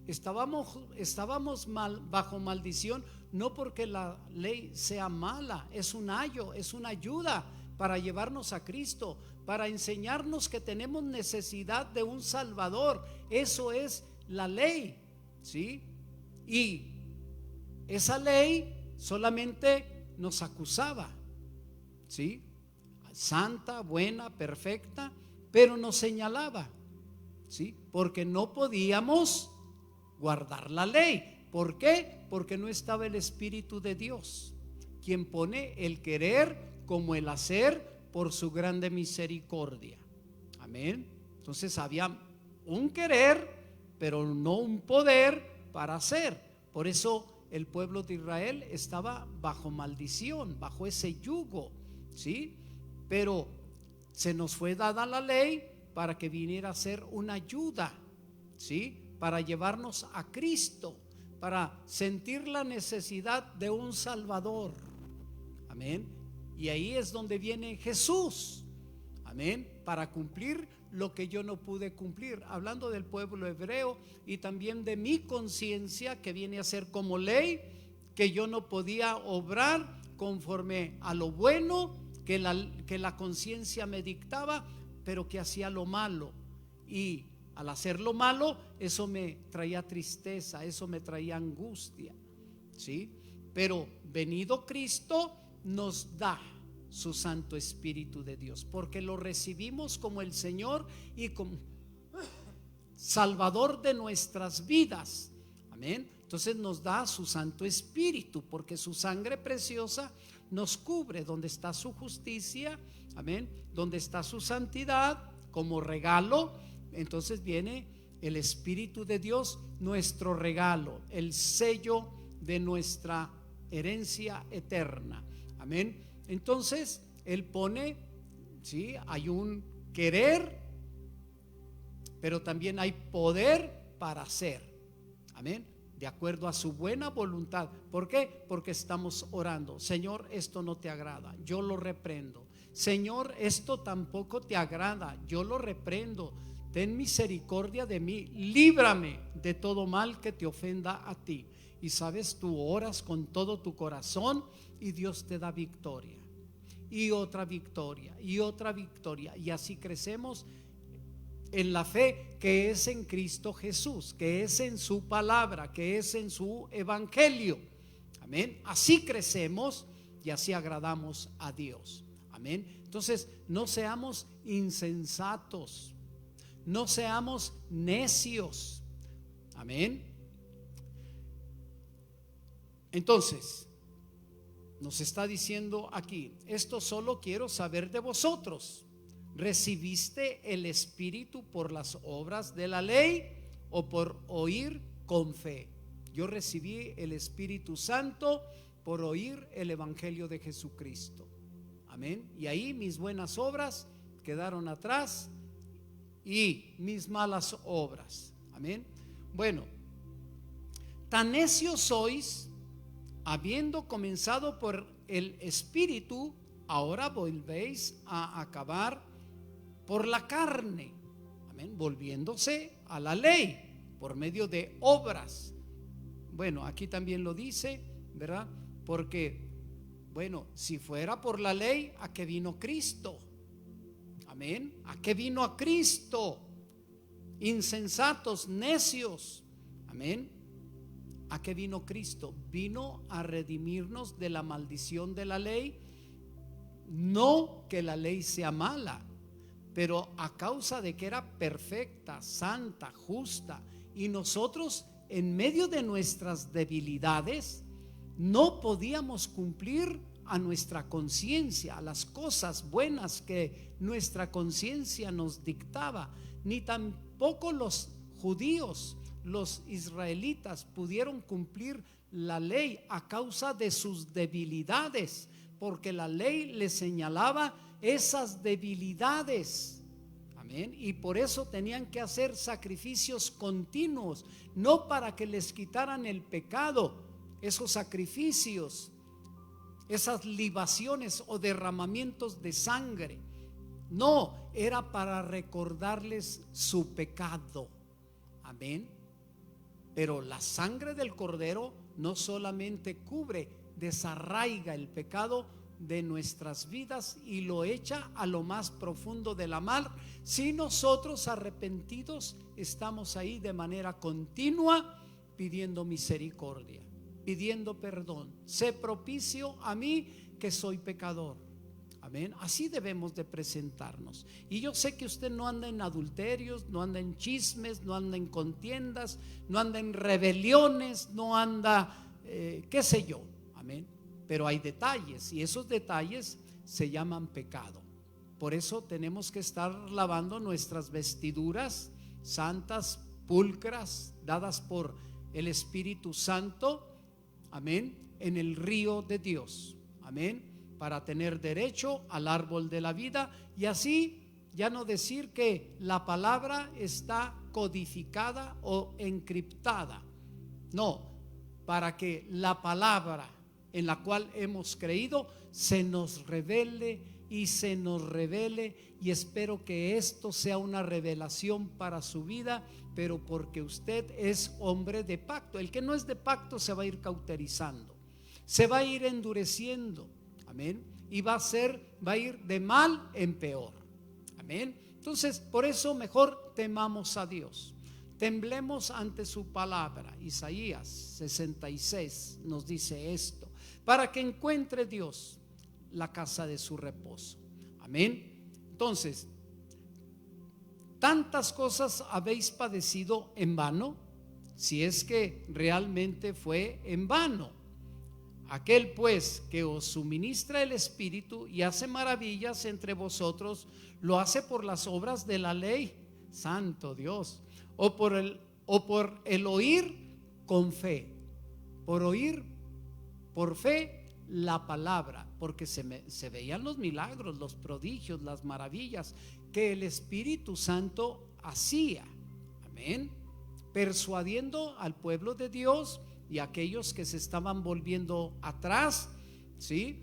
Estábamos bajo maldición, no porque la ley sea mala, es un ayo, es una ayuda para llevarnos a Cristo, para enseñarnos que tenemos necesidad de un Salvador. Eso es la ley, ¿sí? Y esa ley solamente nos acusaba, ¿sí? Santa, buena, perfecta, pero nos señalaba, ¿sí? Porque no podíamos guardar la ley. ¿Por qué? Porque no estaba el Espíritu de Dios, quien pone el querer como el hacer por su grande misericordia. Amén. Entonces había un querer, pero no un poder para hacer. Por eso el pueblo de Israel estaba bajo maldición, bajo ese yugo, ¿sí? Pero se nos fue dada la ley para que viniera a ser una ayuda, ¿sí? Para llevarnos a Cristo, para sentir la necesidad de un Salvador. Amén. Y ahí es donde viene Jesús. Amén. Para cumplir lo que yo no pude cumplir. Hablando del pueblo hebreo y también de mi conciencia, que viene a ser como ley, que yo no podía obrar conforme a lo bueno que la conciencia me dictaba, pero que hacía lo malo. Y al hacer lo malo, eso me traía tristeza, eso me traía angustia, ¿sí? Pero venido Cristo, nos da su Santo Espíritu de Dios, porque lo recibimos como el Señor y como Salvador de nuestras vidas. Amén. Entonces nos da su Santo Espíritu, porque su sangre preciosa nos cubre, donde está su justicia, amén, donde está su santidad como regalo. Entonces viene el Espíritu de Dios, nuestro regalo, el sello de nuestra herencia eterna. Amén. Entonces Él pone, ¿sí? Hay un querer, pero también hay poder para hacer. Amén. De acuerdo a su buena voluntad. ¿Por qué? Porque estamos orando. Señor, esto no te agrada, yo lo reprendo. Señor, esto tampoco te agrada, yo lo reprendo. Ten misericordia de mí, líbrame de todo mal que te ofenda a ti. Y sabes, tú oras con todo tu corazón y Dios te da victoria. Y otra victoria, y otra victoria. Y así crecemos en la fe que es en Cristo Jesús, que es en su palabra, que es en su evangelio. Amén. Así crecemos y así agradamos a Dios. Amén. Entonces, no seamos insensatos, no seamos necios. Amén. Entonces, nos está diciendo aquí: esto solo quiero saber de vosotros. ¿Recibiste el Espíritu por las obras de la ley o por oír con fe? Yo recibí el Espíritu Santo por oír el Evangelio de Jesucristo. Amén. Y ahí mis buenas obras quedaron atrás y mis malas obras. Amén. Bueno, tan necios sois, habiendo comenzado por el Espíritu, ahora volvéis a acabar por la carne. Amén. Volviéndose a la ley por medio de obras. Bueno, aquí también lo dice, ¿verdad? Porque, bueno, si fuera por la ley, ¿a qué vino Cristo? Amén. ¿A qué vino a Cristo? Insensatos, necios. Amén. ¿A qué vino Cristo? Vino a redimirnos de la maldición de la ley. No que la ley sea mala, pero a causa de que era perfecta, santa, justa, y nosotros en medio de nuestras debilidades no podíamos cumplir a nuestra conciencia, a las cosas buenas que nuestra conciencia nos dictaba, ni tampoco los judíos, los israelitas pudieron cumplir la ley a causa de sus debilidades, porque la ley les señalaba esas debilidades. Amén. Y por eso tenían que hacer sacrificios continuos, no para que les quitaran el pecado, esos sacrificios, esas libaciones o derramamientos de sangre. No, era para recordarles su pecado. Amén. Pero la sangre del Cordero no solamente cubre, desarraiga el pecado de nuestras vidas y lo echa a lo más profundo de la mar. Si nosotros arrepentidos estamos ahí de manera continua pidiendo misericordia, pidiendo perdón. Sé propicio a mí que soy pecador. Amén. Así debemos de presentarnos. Y yo sé que usted no anda en adulterios, no anda en chismes, no anda en contiendas, no anda en rebeliones, no anda qué sé yo. Amén. Pero hay detalles y esos detalles se llaman pecado. Por eso tenemos que estar lavando nuestras vestiduras santas, pulcras, dadas por el Espíritu Santo, amén, en el río de Dios, amén, para tener derecho al árbol de la vida. Y así ya no decir que la palabra está codificada o encriptada, no, para que la palabra en la cual hemos creído se nos revele y se nos revele. Y espero que esto sea una revelación para su vida, pero porque usted es hombre de pacto. El que no es de pacto se va a ir cauterizando, se va a ir endureciendo, amén, y va a ir de mal en peor, amén. Entonces, por eso mejor temamos a Dios, temblemos ante su palabra. Isaías 66 nos dice esto: para que encuentre Dios la casa de su reposo, amén. Entonces, tantas cosas habéis padecido en vano, si es que realmente fue en vano. Aquel pues que os suministra el Espíritu y hace maravillas entre vosotros, lo hace por las obras de la ley, santo Dios, o por el oír con fe, por oír por fe la palabra, porque se veían los milagros, los prodigios, las maravillas que el Espíritu Santo hacía, amén, persuadiendo al pueblo de Dios y a aquellos que se estaban volviendo atrás, ¿sí?,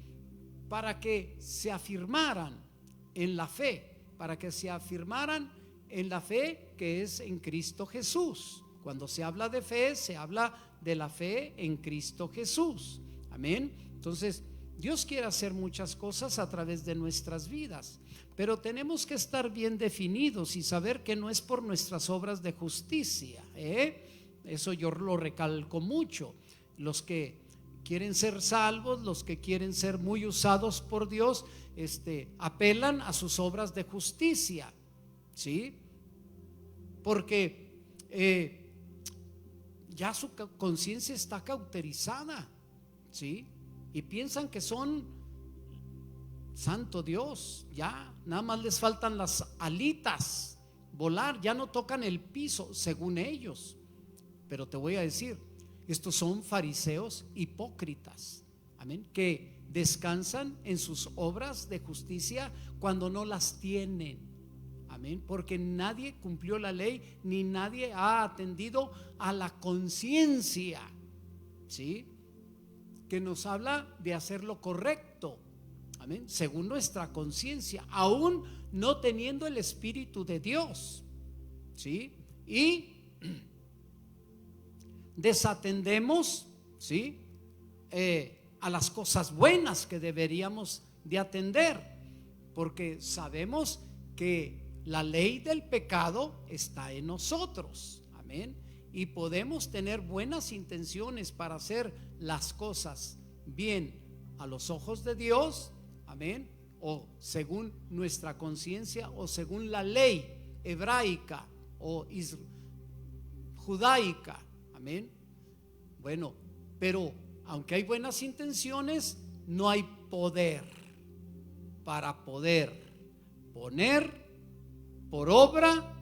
para que se afirmaran en la fe, para que se afirmaran en la fe que es en Cristo Jesús. Cuando se habla de fe, se habla de la fe en Cristo Jesús, amén. Entonces, Dios quiere hacer muchas cosas a través de nuestras vidas, pero tenemos que estar bien definidos y saber que no es por nuestras obras de justicia, Eso yo lo recalco mucho. Los que quieren ser salvos, los que quieren ser muy usados por Dios, apelan a sus obras de justicia, ¿sí? Porque ya su conciencia está cauterizada, ¿sí? Y piensan que son santo Dios, ya nada más les faltan las alitas, volar, ya no tocan el piso según ellos. Pero te voy a decir, estos son fariseos hipócritas, amén, que descansan en sus obras de justicia cuando no las tienen, amén, porque nadie cumplió la ley ni nadie ha atendido a la conciencia, ¿sí?, que nos habla de hacer lo correcto, amén, según nuestra conciencia, aún no teniendo el Espíritu de Dios, ¿sí? Y desatendemos, ¿sí?, a las cosas buenas que deberíamos de atender, porque sabemos que la ley del pecado está en nosotros, amén, y podemos tener buenas intenciones para hacer las cosas bien a los ojos de Dios, amén, o según nuestra conciencia o según la ley hebraica o judaica, amén. Bueno, pero aunque hay buenas intenciones, no hay poder para poder poner por obra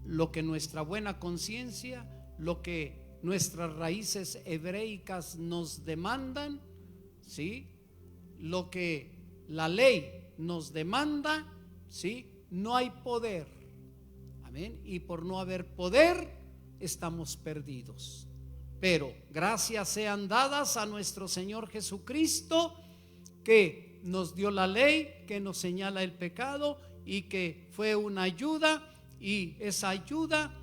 lo que nuestra buena conciencia, lo que nuestras raíces hebreicas nos demandan, ¿sí?, lo que la ley nos demanda, ¿sí?, no hay poder, amén, y por no haber poder estamos perdidos. Pero gracias sean dadas a nuestro Señor Jesucristo, que nos dio la ley, que nos señala el pecado y que fue una ayuda, y esa ayuda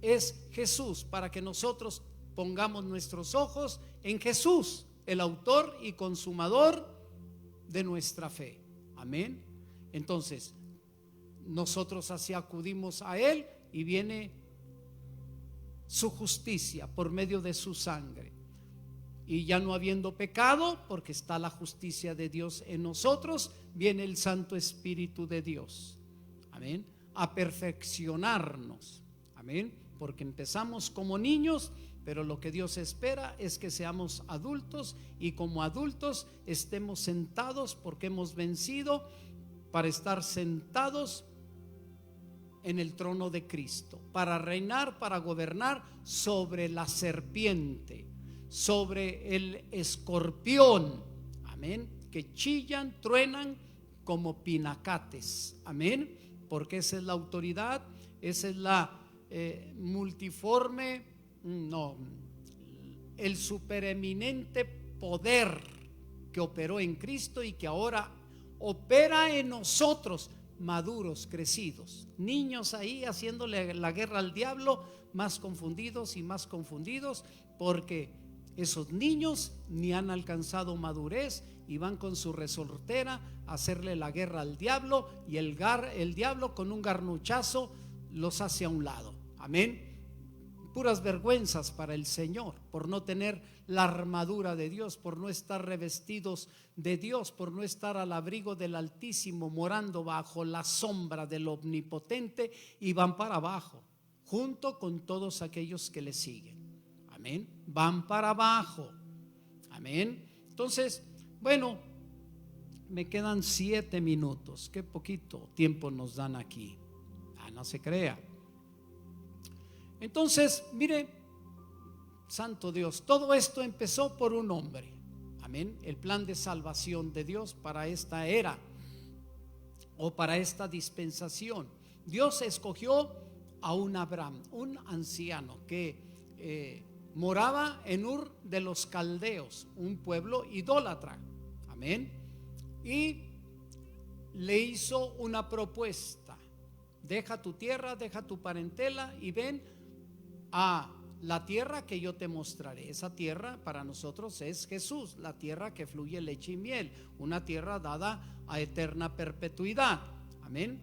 es Jesús, para que nosotros pongamos nuestros ojos en Jesús, el autor y consumador de nuestra fe. Amén. Entonces, nosotros así acudimos a Él y viene su justicia por medio de su sangre. Y ya no habiendo pecado, porque está la justicia de Dios en nosotros, viene el Santo Espíritu de Dios. Amén. A perfeccionarnos. Amén. Porque empezamos como niños, pero lo que Dios espera es que seamos adultos y como adultos estemos sentados porque hemos vencido para estar sentados en el trono de Cristo, para reinar, para gobernar sobre la serpiente, sobre el escorpión, amén, que chillan, truenan como pinacates, amén, porque esa es la autoridad, esa es la multiforme, el supereminente poder que operó en Cristo y que ahora opera en nosotros, maduros, crecidos, niños ahí haciéndole la guerra al diablo, más confundidos y más confundidos, porque esos niños ni han alcanzado madurez y van con su resortera a hacerle la guerra al diablo, y el diablo con un garnuchazo los hace a un lado. Amén. Puras vergüenzas para el Señor por no tener la armadura de Dios, por no estar revestidos de Dios, por no estar al abrigo del Altísimo, morando bajo la sombra del Omnipotente, y van para abajo junto con todos aquellos que le siguen. Amén. Van para abajo. Amén. Entonces, bueno, me quedan 7 minutos. Qué poquito tiempo nos dan aquí. No se crea. Entonces, mire, santo Dios, todo esto empezó por un hombre. Amén. El plan de salvación de Dios para esta era o para esta dispensación. Dios escogió a un Abraham, un anciano que moraba en Ur de los Caldeos, un pueblo idólatra. Amén. Y le hizo una propuesta: deja tu tierra, deja tu parentela y ven a la tierra que yo te mostraré. Esa tierra para nosotros es Jesús, la tierra que fluye leche y miel, una tierra dada a eterna perpetuidad. Amén.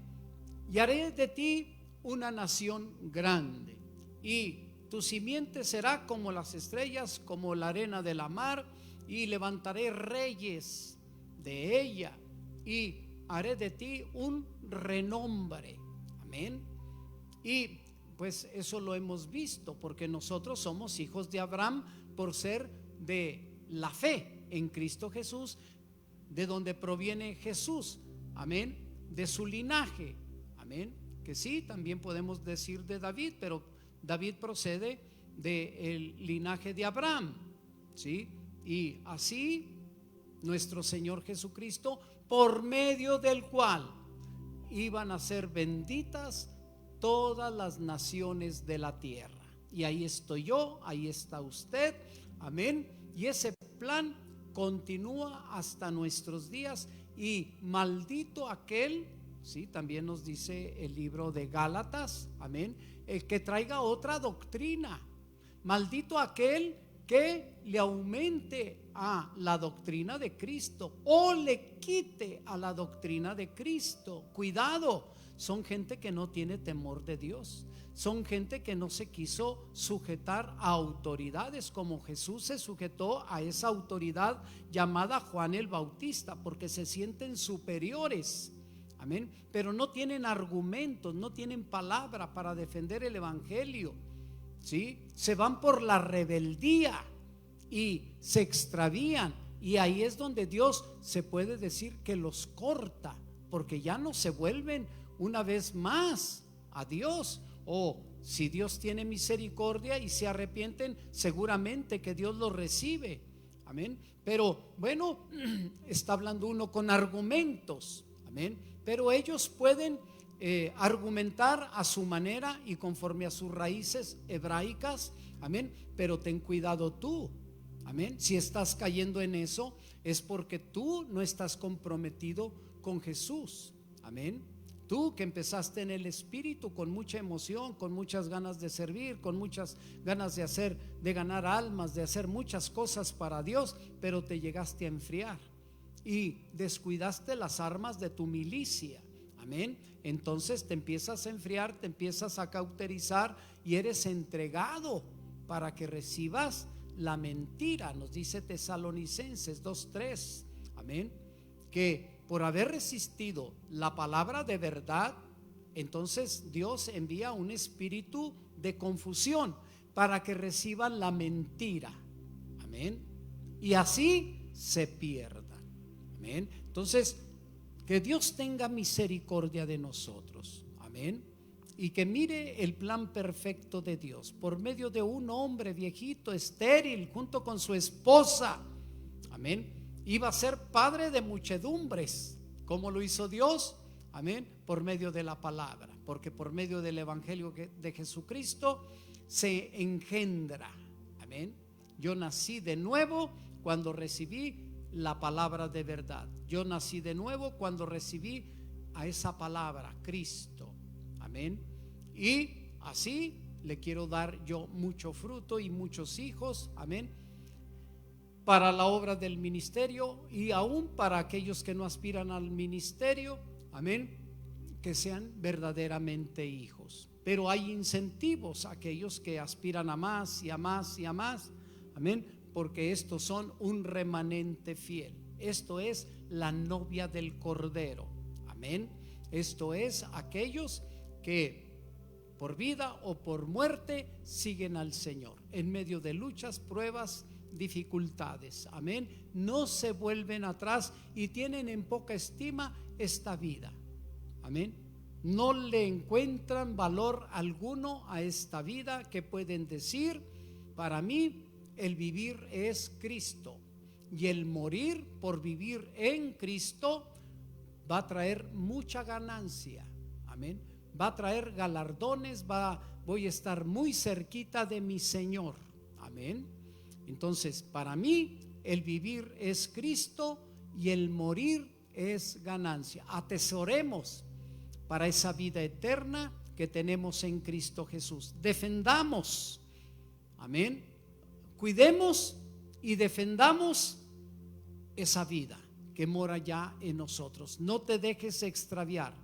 Y haré de ti una nación grande, y tu simiente será como las estrellas, como la arena de la mar, y levantaré reyes de ella, y haré de ti un renombre. Amén. Y pues eso lo hemos visto, porque nosotros somos hijos de Abraham por ser de la fe en Cristo Jesús, de donde proviene Jesús. Amén. De su linaje. Amén. Que sí, también podemos decir de David, pero David procede del linaje de Abraham, ¿sí? Y así nuestro Señor Jesucristo, por medio del cual iban a ser benditas todas las naciones de la tierra. Y ahí estoy yo, ahí está usted. Amén. Y ese plan continúa hasta nuestros días. Y maldito aquel, sí, también nos dice el libro de Gálatas, amén, el que traiga otra doctrina. Maldito aquel que le aumente a la doctrina de Cristo o le quite a la doctrina de Cristo. Cuidado, son gente que no tiene temor de Dios, son gente que no se quiso sujetar a autoridades como Jesús se sujetó a esa autoridad llamada Juan el Bautista, porque se sienten superiores. Amén. Pero no tienen argumentos, no tienen palabra para defender el evangelio, ¿sí? Se van por la rebeldía y se extravían, y ahí es donde Dios se puede decir que los corta, porque ya no se vuelven una vez más a Dios. O si Dios tiene misericordia y se arrepienten, seguramente que Dios los recibe. Amén. Pero bueno, está hablando uno con argumentos. Amén. Pero ellos pueden argumentar a su manera y conforme a sus raíces hebraicas. Amén. Pero ten cuidado tú. Amén. Si estás cayendo en eso, es porque tú no estás comprometido con Jesús. Amén. Tú que empezaste en el Espíritu con mucha emoción, con muchas ganas de servir, con muchas ganas de hacer, de ganar almas, de hacer muchas cosas para Dios, pero te llegaste a enfriar y descuidaste las armas de tu milicia. Amén. Entonces te empiezas a enfriar, te empiezas a cauterizar y eres entregado para que recibas la mentira. Nos dice Tesalonicenses 2:3. Amén. Que por haber resistido la palabra de verdad, entonces Dios envía un espíritu de confusión para que reciban la mentira. Amén. Y así se pierdan. Amén. Entonces, que Dios tenga misericordia de nosotros. Amén. Y que mire el plan perfecto de Dios por medio de un hombre viejito, estéril, junto con su esposa. Amén. Iba a ser padre de muchedumbres. ¿Cómo lo hizo Dios? Amén. Por medio de la palabra, porque por medio del evangelio de Jesucristo se engendra. Amén. Yo nací de nuevo cuando recibí la palabra de verdad. Yo nací de nuevo cuando recibí a esa palabra, Cristo. Amén. Y así le quiero dar yo mucho fruto y muchos hijos. Amén. Para la obra del ministerio y aún para aquellos que no aspiran al ministerio. Amén. Que sean verdaderamente hijos. Pero hay incentivos a aquellos que aspiran a más y a más y a más. Amén. Porque estos son un remanente fiel. Esto es la novia del Cordero. Amén. Esto es aquellos que por vida o por muerte siguen al Señor en medio de luchas, pruebas, dificultades. Amén. No se vuelven atrás y tienen en poca estima esta vida. Amén. No le encuentran valor alguno a esta vida, que pueden decir: para mí el vivir es Cristo, y el morir por vivir en Cristo va a traer mucha ganancia. Amén. Va a traer galardones, voy a estar muy cerquita de mi Señor. Amén. Entonces, para mí el vivir es Cristo y el morir es ganancia. Atesoremos para esa vida eterna que tenemos en Cristo Jesús. Defendamos. Amén. Cuidemos y defendamos esa vida que mora ya en nosotros. No te dejes extraviar.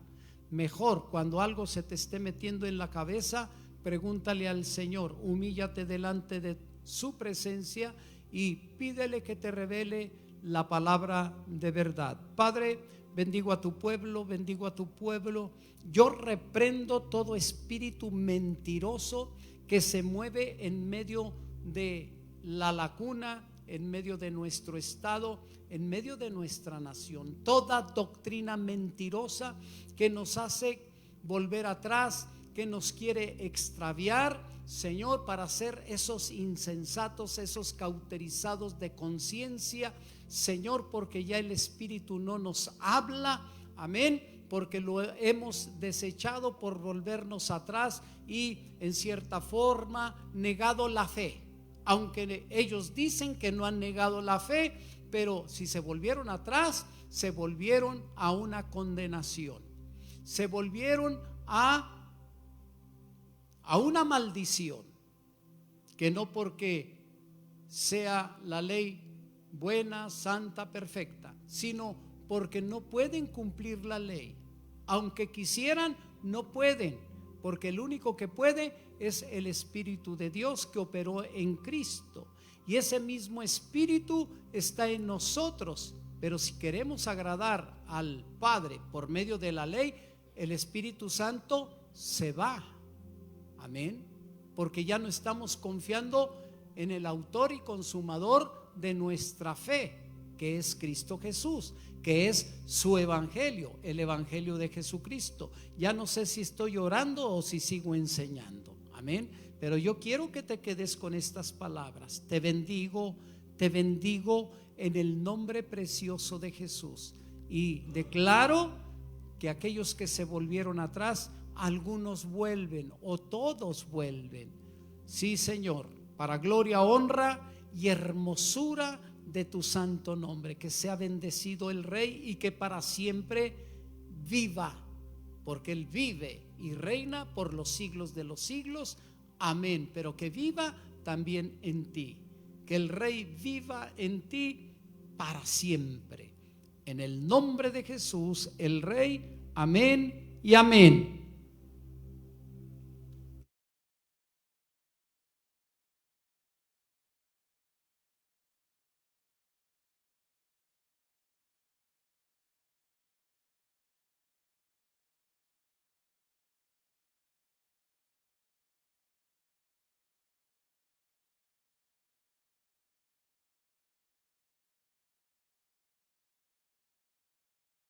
Mejor, cuando algo se te esté metiendo en la cabeza, pregúntale al Señor, humíllate delante de su presencia y pídele que te revele la palabra de verdad. Padre, bendigo a tu pueblo, bendigo a tu pueblo. Yo reprendo todo espíritu mentiroso que se mueve en medio de la laguna, en medio de nuestro estado, en medio de nuestra nación. Toda doctrina mentirosa que nos hace volver atrás, que nos quiere extraviar, Señor, para ser esos insensatos, esos cauterizados de conciencia, Señor, porque ya el Espíritu no nos habla. Amén. Porque lo hemos desechado por volvernos atrás y en cierta forma negado la fe. Aunque ellos dicen que no han negado la fe, pero si se volvieron atrás, se volvieron a una condenación, se volvieron a una maldición, que no porque sea la ley buena, santa, perfecta, sino porque no pueden cumplir la ley. Aunque quisieran, no pueden, porque el único que puede es el Espíritu de Dios que operó en Cristo, y ese mismo Espíritu está en nosotros. Pero si queremos agradar al Padre por medio de la ley, el Espíritu Santo se va. Amén. Porque ya no estamos confiando en el autor y consumador de nuestra fe, que es Cristo Jesús, que es su evangelio, el evangelio de Jesucristo. Ya no sé si estoy orando o si sigo enseñando. Amén. Pero yo quiero que te quedes con estas palabras. Te bendigo en el nombre precioso de Jesús. Y declaro que aquellos que se volvieron atrás, algunos vuelven o todos vuelven. Sí, Señor, para gloria, honra y hermosura de tu santo nombre. Que sea bendecido el Rey y que para siempre viva porque Él vive y reina por los siglos de los siglos. Amén. Pero que viva también en ti, que el Rey viva en ti para siempre. En el nombre de Jesús, el Rey. Amén y amén.